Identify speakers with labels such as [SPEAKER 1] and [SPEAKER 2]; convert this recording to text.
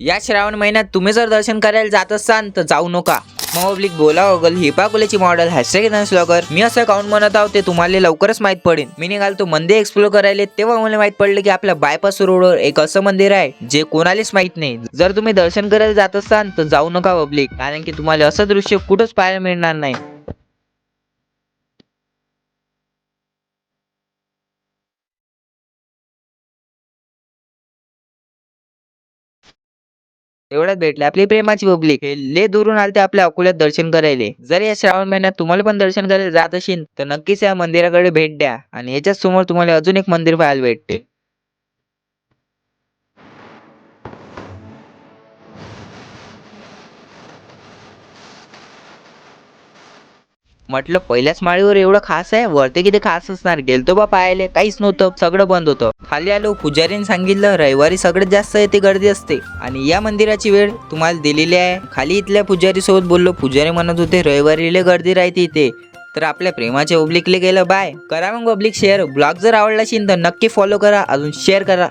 [SPEAKER 1] या श्रावण महिन्यात तुम्ही जर दर्शन करायला जात असाल तर जाऊ नका. मग पब्लिक बोला होगल हिपाकुलेची मॉडेल #ब्लॉगर. मी असं काउंट म्हणत आहोत ते तुम्हाला लवकरच माहित पडेल. मी निघालो मंदिर एक्सप्लोर करायला, तेव्हा मला माहित पडलं की आपल्या बायपास रोडवर एक असं मंदिर आहे जे कोणालाच माहित नाही. जर तुम्ही दर्शन करायला जात असाल तर जाऊ नका पब्लिक, कारण की तुम्हाला असं दृश्य कुठंच पाहायला मिळणार नाही. एवढ्यात भेटले आपली प्रेमाची पब्लिक. हे ले दुरून आलते आपल्या अकोल्यात दर्शन करायले. जर या श्रावण महिन्यात तुम्हाला पण दर्शन करायला जात असेल तर नक्कीच या मंदिराकडे भेट द्या. आणि याच्याच समोर तुम्हाला अजून एक मंदिर पाहायला भेटते. म्हटलं पहिल्याच माळीवर एवढं खास आहे, वरती किती खास असणार. गेलतो बा पाहायला, काहीच नव्हतं, सगळं बंद होतं. खाली आलो, पुजारीने सांगितलं रविवारी सगळ्यात जास्त येथे गर्दी असते आणि या मंदिराची वेळ तुम्हाला दिलेली आहे. खाली इथल्या पुजारी सोबत बोललो, पुजारी म्हणत होते रविवारी लय गर्दी राहते इथे. तर आपल्या प्रेमाच्या पब्लिकले गेलं बाय. करा मग पब्लिक शेअर. ब्लॉग जर आवडला असेल तर नक्की फॉलो करा, अजून शेअर करा.